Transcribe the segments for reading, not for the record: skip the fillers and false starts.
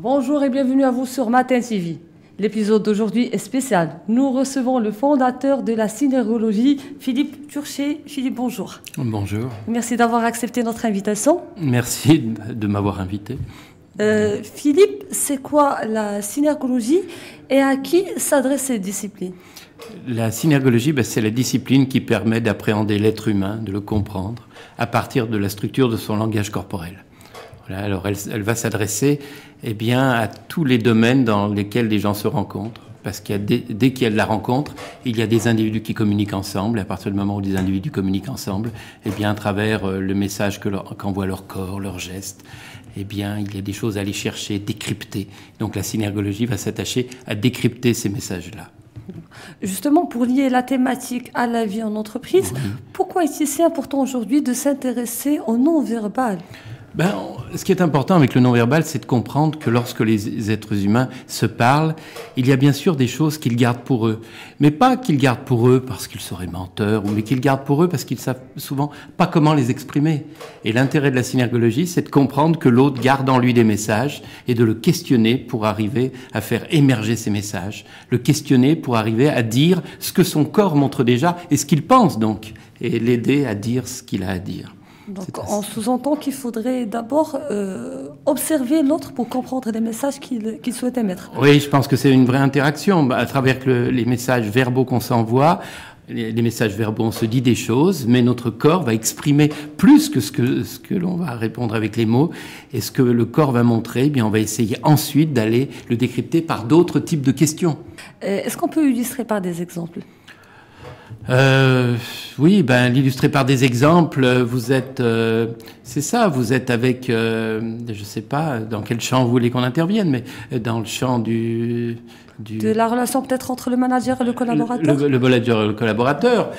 Bonjour et bienvenue à vous sur Matin TV. L'épisode d'aujourd'hui est spécial. Nous recevons le fondateur de la synergologie, Philippe Turchet. Philippe, bonjour. Bonjour. Merci d'avoir accepté notre invitation. Merci de m'avoir invité. Philippe, c'est quoi la synergologie et à qui s'adresse cette discipline? La synergologie, c'est la discipline qui permet d'appréhender l'être humain, de le comprendre, à partir de la structure de son langage corporel. Voilà, alors elle va s'adresser à tous les domaines dans lesquels les gens se rencontrent. Parce dès qu'il y a de la rencontre, il y a des individus qui communiquent ensemble. Et à partir du moment où des individus communiquent ensemble, à travers le message qu'envoie leur corps, leurs gestes, il y a des choses à aller chercher, décrypter. Donc la synergologie va s'attacher à décrypter ces messages-là. Justement, pour lier la thématique à la vie en entreprise, pourquoi est-il si important aujourd'hui de s'intéresser au non-verbal ? Ce qui est important avec le non-verbal, c'est de comprendre que lorsque les êtres humains se parlent, il y a bien sûr des choses qu'ils gardent pour eux. Mais pas qu'ils gardent pour eux parce qu'ils seraient menteurs, mais qu'ils gardent pour eux parce qu'ils savent souvent pas comment les exprimer. Et l'intérêt de la synergologie, c'est de comprendre que l'autre garde en lui des messages et de le questionner pour arriver à faire émerger ces messages. Le questionner pour arriver à dire ce que son corps montre déjà et ce qu'il pense donc. Et l'aider à dire ce qu'il a à dire. Donc, on sous-entend qu'il faudrait d'abord observer l'autre pour comprendre les messages qu'il souhaite émettre. Oui, je pense que c'est une vraie interaction. À travers les messages verbaux qu'on s'envoie, les messages verbaux, on se dit des choses, mais notre corps va exprimer plus que ce que l'on va répondre avec les mots. Et ce que le corps va montrer, on va essayer ensuite d'aller le décrypter par d'autres types de questions. Est-ce qu'on peut illustrer par des exemples ? Oui, l'illustrer par des exemples, vous êtes, c'est ça, vous êtes avec, je sais pas dans quel champ vous voulez qu'on intervienne, mais dans le champ de la relation peut-être entre le manager et le collaborateur. Le manager et le collaborateur.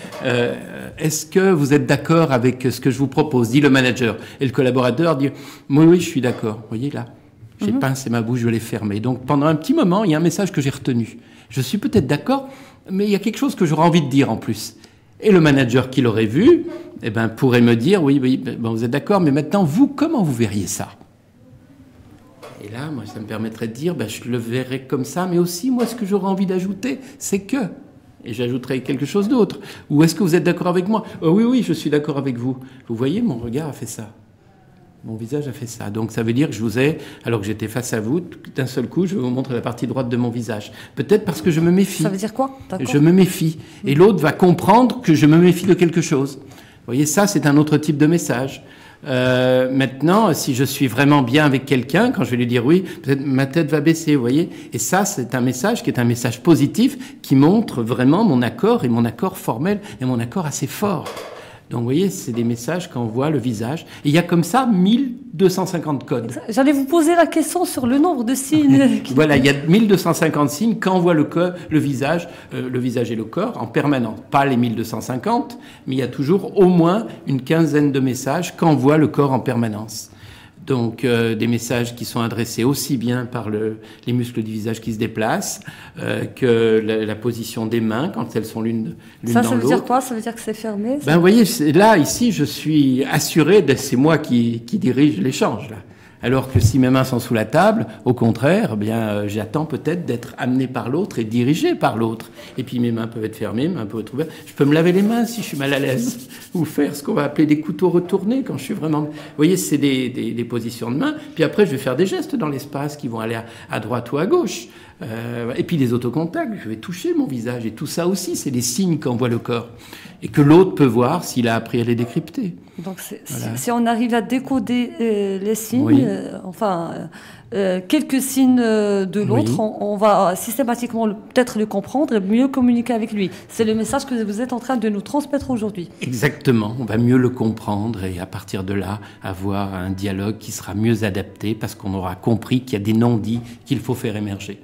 Est-ce que vous êtes d'accord avec ce que je vous propose, dit le manager, et le collaborateur dit, oui, je suis d'accord. Vous voyez là, j'ai pincé ma bouche, je l'ai fermée. Donc pendant un petit moment, il y a un message que j'ai retenu. Je suis peut-être d'accord, mais il y a quelque chose que j'aurais envie de dire en plus. Et le manager qui l'aurait vu, pourrait me dire, oui, vous êtes d'accord, mais maintenant, vous, comment vous verriez ça ? Et là, moi, ça me permettrait de dire, je le verrais comme ça, mais aussi, moi, ce que j'aurais envie d'ajouter, c'est que... Et j'ajouterai quelque chose d'autre. Ou est-ce que vous êtes d'accord avec moi ? Oui, je suis d'accord avec vous. Vous voyez, mon regard a fait ça. Mon visage a fait ça. Donc ça veut dire que je vous ai, alors que j'étais face à vous, d'un seul coup, je vais vous montrer la partie droite de mon visage. Peut-être parce que je me méfie. Ça veut dire quoi ? Je me méfie. Et l'autre va comprendre que je me méfie de quelque chose. Vous voyez, ça, c'est un autre type de message. Maintenant, si je suis vraiment bien avec quelqu'un, quand je vais lui dire oui, peut-être ma tête va baisser, vous voyez. Et ça, c'est un message qui est un message positif qui montre vraiment mon accord, et mon accord formel, et mon accord assez fort. Donc, vous voyez, c'est des messages qu'on voit le visage. Et il y a comme ça 1250 codes. J'allais vous poser la question sur le nombre de signes. Voilà, il y a 1250 signes qu'envoie le visage et le corps en permanence. Pas les 1250, mais il y a toujours au moins une quinzaine de messages qu'envoie le corps en permanence. Donc, des messages qui sont adressés aussi bien par les muscles du visage qui se déplacent que la position des mains quand elles sont l'une dans l'autre. Ça veut dire quoi ? Ça veut dire que c'est fermé ? Vous voyez, là, ici, je suis assuré, c'est moi qui dirige l'échange, là. Alors que si mes mains sont sous la table, au contraire, j'attends peut-être d'être amené par l'autre et dirigé par l'autre. Et puis mes mains peuvent être fermées, mes mains peuvent être ouvertes. Je peux me laver les mains si je suis mal à l'aise, ou faire ce qu'on va appeler des couteaux retournés quand je suis vraiment... Vous voyez, c'est des positions de main. Puis après, je vais faire des gestes dans l'espace qui vont aller à droite ou à gauche. Et puis les autocontacts, je vais toucher mon visage. Et tout ça aussi, c'est des signes qu'envoie le corps. Et que l'autre peut voir s'il a appris à les décrypter. Donc, voilà. Si on arrive à décoder les signes, quelques signes de l'autre, on va systématiquement peut-être le comprendre et mieux communiquer avec lui. C'est le message que vous êtes en train de nous transmettre aujourd'hui. Exactement, on va mieux le comprendre et à partir de là, avoir un dialogue qui sera mieux adapté parce qu'on aura compris qu'il y a des non-dits qu'il faut faire émerger.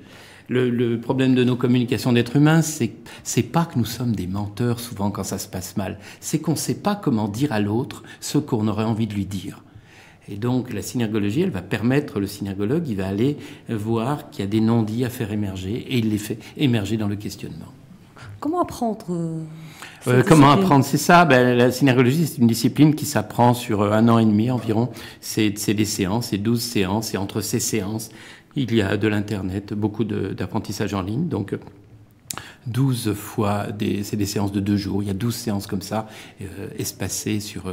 Le problème de nos communications d'êtres humains, c'est pas que nous sommes des menteurs souvent quand ça se passe mal. C'est qu'on ne sait pas comment dire à l'autre ce qu'on aurait envie de lui dire. Et donc la synergologie, elle va permettre, le synergologue, il va aller voir qu'il y a des non-dits à faire émerger et il les fait émerger dans le questionnement. Comment apprendre Comment apprendre? C'est ça. La synergologie, c'est une discipline qui s'apprend sur 1 an et demi environ. C'est des séances, c'est 12 séances. Et entre ces séances, il y a de l'Internet, beaucoup d'apprentissage en ligne. Donc, 12 fois, c'est des séances de 2 jours. Il y a 12 séances comme ça, espacées sur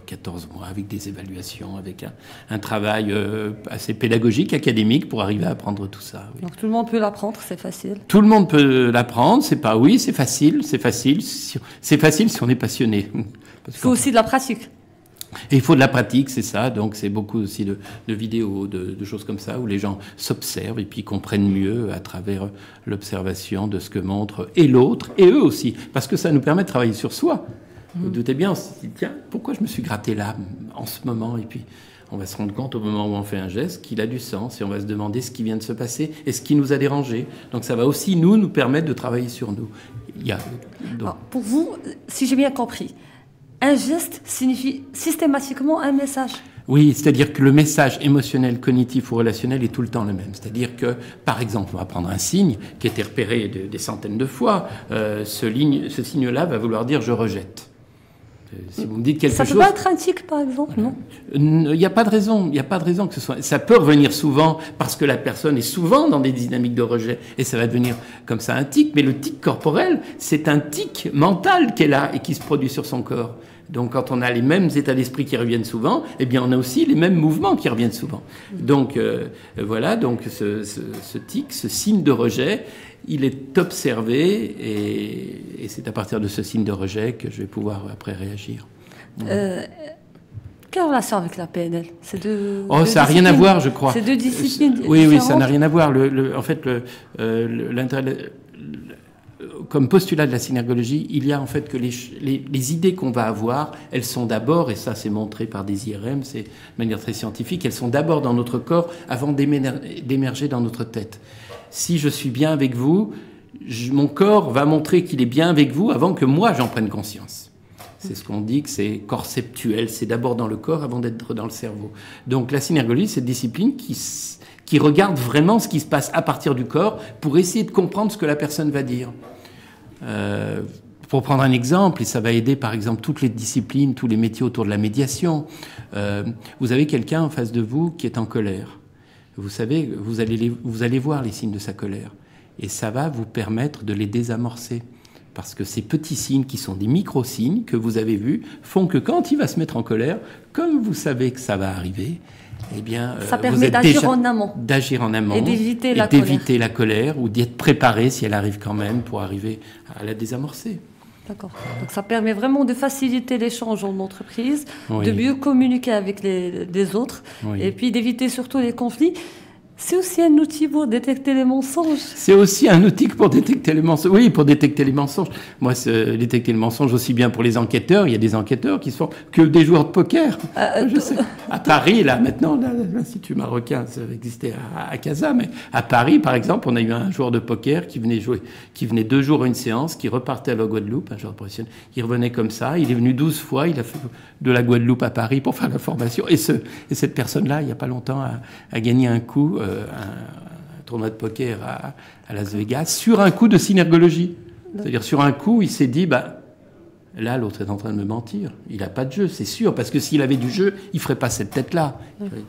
14 mois, avec des évaluations, avec un travail assez pédagogique, académique, pour arriver à apprendre tout ça. Oui. Donc tout le monde peut l'apprendre, c'est facile. Tout le monde peut l'apprendre, c'est facile. C'est facile si on est passionné. Il faut aussi de la pratique. Et il faut de la pratique, c'est ça. Donc c'est beaucoup aussi de vidéos, de choses comme ça, où les gens s'observent et puis comprennent mieux à travers l'observation de ce que montre et l'autre, et eux aussi. Parce que ça nous permet de travailler sur soi. Vous doutez bien, on se dit, tiens, pourquoi je me suis gratté là, en ce moment? Et puis on va se rendre compte au moment où on fait un geste qu'il a du sens, et on va se demander ce qui vient de se passer et ce qui nous a dérangé. Donc ça va aussi nous permettre de travailler sur nous. Alors, pour vous, si j'ai bien compris, un geste signifie systématiquement un message. Oui, c'est-à-dire que le message émotionnel, cognitif ou relationnel est tout le temps le même. C'est-à-dire que, par exemple, on va prendre un signe qui a été repéré des centaines de fois. Ce signe-là va vouloir dire « je rejette ». Si vous me dites quelque chose... Ça peut pas être un tic, par exemple, non? Il n'y a pas de raison. Il n'y a pas de raison que ce soit... Ça peut revenir souvent parce que la personne est souvent dans des dynamiques de rejet et ça va devenir comme ça un tic. Mais le tic corporel, c'est un tic mental qui est là et qui se produit sur son corps. Donc, quand on a les mêmes états d'esprit qui reviennent souvent, eh bien, on a aussi les mêmes mouvements qui reviennent souvent. Donc, voilà. Donc, ce tic, ce signe de rejet, il est observé et c'est à partir de ce signe de rejet que je vais pouvoir après réagir. Quelle relation avec la PNL? Ça n'a rien à voir, je crois. C'est deux disciplines différentes. Oui, ça n'a rien à voir. En fait, comme postulat de la synergologie, il y a en fait que les idées qu'on va avoir, elles sont d'abord, et ça c'est montré par des IRM, c'est de manière très scientifique, elles sont d'abord dans notre corps avant d'émerger dans notre tête. Si je suis bien avec vous, mon corps va montrer qu'il est bien avec vous avant que moi j'en prenne conscience. C'est ce qu'on dit que c'est corceptuel, c'est d'abord dans le corps avant d'être dans le cerveau. Donc la synergologie, c'est une discipline qui regarde vraiment ce qui se passe à partir du corps pour essayer de comprendre ce que la personne va dire. Pour prendre un exemple, et ça va aider par exemple toutes les disciplines, tous les métiers autour de la médiation, vous avez quelqu'un en face de vous qui est en colère. Vous savez, vous allez voir les signes de sa colère. Et ça va vous permettre de les désamorcer. Parce que ces petits signes, qui sont des micro-signes que vous avez vus, font que quand il va se mettre en colère, comme vous savez que ça va arriver, eh bien, ça permet d'agir en amont. D'agir en amont. Et d'éviter la colère, ou d'être préparé si elle arrive quand même pour arriver à la désamorcer. D'accord. Donc ça permet vraiment de faciliter l'échange en entreprise, oui. De mieux communiquer avec les autres, oui. Et puis d'éviter surtout les conflits. C'est aussi un outil pour détecter les mensonges. C'est aussi un outil pour détecter les mensonges. Oui, pour détecter les mensonges. Moi, détecter les mensonges aussi bien pour les enquêteurs. Il y a des enquêteurs qui sont que des joueurs de poker. Je sais. À Paris, là, maintenant, l'Institut marocain, ça existait à Casa, mais à Paris, par exemple, on a eu un joueur de poker qui venait 2 jours à une séance, qui repartait à la Guadeloupe, un joueur professionnel. Il revenait comme ça. Il est venu 12 fois. Il a fait de la Guadeloupe à Paris pour faire la formation. Et cette personne-là, il n'y a pas longtemps, a gagné un coup. Un tournoi de poker à Las Vegas sur un coup de synergologie. C'est-à-dire sur un coup, il s'est dit, là, l'autre est en train de me mentir. Il n'a pas de jeu, c'est sûr, parce que s'il avait du jeu, il ne ferait pas cette tête-là.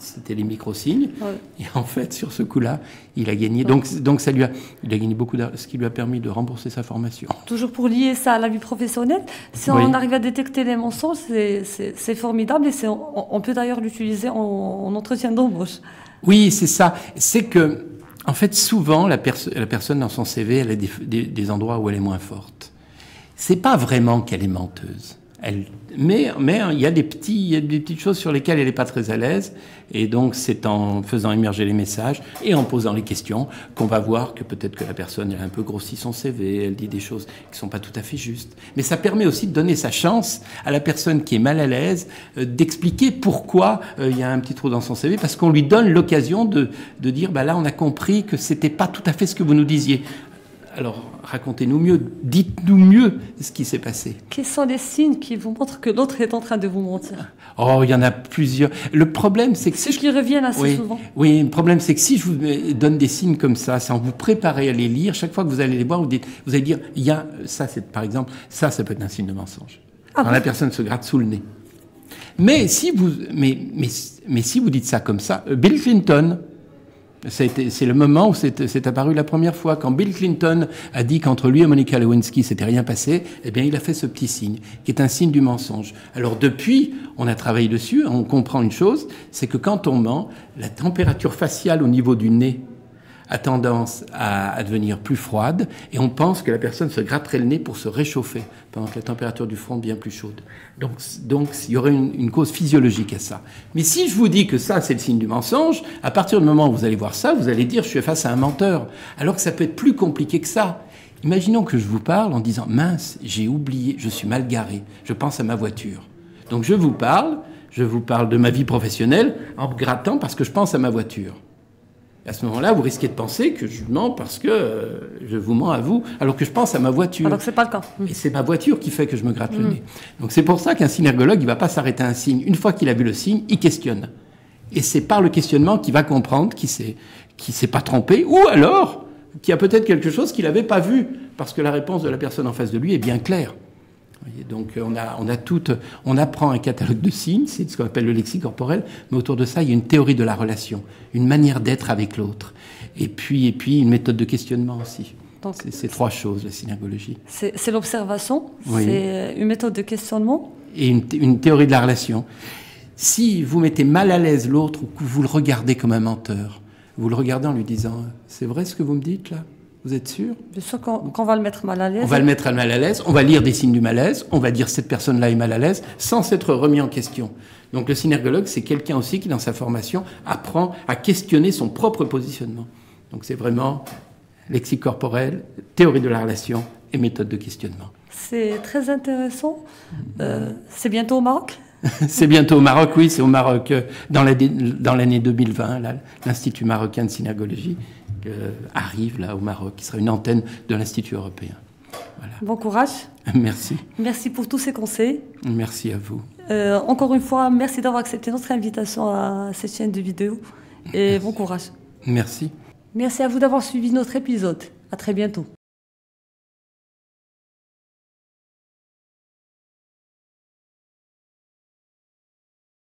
C'était les micro-signes. Et en fait, sur ce coup-là, il a gagné. Donc il a gagné beaucoup d'argent, ce qui lui a permis de rembourser sa formation. Toujours pour lier ça à la vie professionnelle, si on arrive à détecter les mensonges, c'est formidable et on peut d'ailleurs l'utiliser en entretien d'embauche. Oui, c'est ça. C'est que, en fait, souvent, la personne dans son CV, elle a des endroits où elle est moins forte. C'est pas vraiment qu'elle est menteuse. Mais il y a des petites choses sur lesquelles elle n'est pas très à l'aise. Et donc, c'est en faisant émerger les messages et en posant les questions qu'on va voir que peut-être que la personne elle a un peu grossi son CV, elle dit des choses qui ne sont pas tout à fait justes. Mais ça permet aussi de donner sa chance à la personne qui est mal à l'aise d'expliquer pourquoi il y a un petit trou dans son CV, parce qu'on lui donne l'occasion de dire, là, on a compris que c'était pas tout à fait ce que vous nous disiez. Alors, racontez-nous mieux, dites-nous mieux ce qui s'est passé. Quels sont les signes qui vous montrent que l'autre est en train de vous mentir? Oh, il y en a plusieurs. Le problème, c'est que... Ceux qui reviennent assez souvent. Oui, le problème, c'est que si je vous donne des signes comme ça, sans vous préparer à les lire, chaque fois que vous allez les voir, vous allez dire, il y a... Ça, c'est, par exemple, ça peut être un signe de mensonge. Quand la personne se gratte sous le nez. Mais si vous dites ça comme ça, Bill Clinton... C'est le moment où c'est apparu la première fois. Quand Bill Clinton a dit qu'entre lui et Monica Lewinsky, s'était rien passé, eh bien, il a fait ce petit signe, qui est un signe du mensonge. Alors, depuis, on a travaillé dessus, on comprend une chose, c'est que quand on ment, la température faciale au niveau du nez a tendance à devenir plus froide, et on pense que la personne se gratterait le nez pour se réchauffer, pendant que la température du front devient plus chaude. Donc il y aurait une cause physiologique à ça. Mais si je vous dis que ça, c'est le signe du mensonge, à partir du moment où vous allez voir ça, vous allez dire, je suis face à un menteur. Alors que ça peut être plus compliqué que ça. Imaginons que je vous parle en disant, mince, j'ai oublié, je suis mal garé, je pense à ma voiture. Donc je vous parle de ma vie professionnelle en me grattant parce que je pense à ma voiture. À ce moment-là, vous risquez de penser que je mens parce que je vous mens à vous, alors que je pense à ma voiture. Alors que c'est pas le cas. Et c'est ma voiture qui fait que je me gratte le nez. Donc c'est pour ça qu'un synergologue, il va pas s'arrêter à un signe. Une fois qu'il a vu le signe, il questionne. Et c'est par le questionnement qu'il va comprendre qu'il s'est pas trompé, ou alors qu'il y a peut-être quelque chose qu'il n'avait pas vu, parce que la réponse de la personne en face de lui est bien claire. Donc on apprend un catalogue de signes, c'est ce qu'on appelle le lexique corporel, mais autour de ça, il y a une théorie de la relation, une manière d'être avec l'autre, et puis une méthode de questionnement aussi. C'est trois choses, la synergologie. C'est l'observation, c'est une méthode de questionnement. Et une théorie de la relation. Si vous mettez mal à l'aise l'autre ou que vous le regardez comme un menteur, vous le regardez en lui disant « C'est vrai ce que vous me dites là ? Vous êtes sûr ?» Bien sûr qu'on va le mettre mal à l'aise. On va le mettre mal à l'aise, on va lire des signes du malaise, on va dire cette personne-là est mal à l'aise, sans s'être remis en question. Donc le synergologue, c'est quelqu'un aussi qui, dans sa formation, apprend à questionner son propre positionnement. Donc c'est vraiment lexique corporel, théorie de la relation et méthode de questionnement. C'est très intéressant. C'est bientôt au Maroc ? C'est bientôt au Maroc, oui, c'est au Maroc, dans l'année 2020, là, l'Institut marocain de synergologie arrive là au Maroc, qui sera une antenne de l'Institut européen. Voilà. Bon courage. Merci. Merci pour tous ces conseils. Merci à vous. Encore une fois, merci d'avoir accepté notre invitation à cette chaîne de vidéo et bon courage. Merci. Merci à vous d'avoir suivi notre épisode. À très bientôt.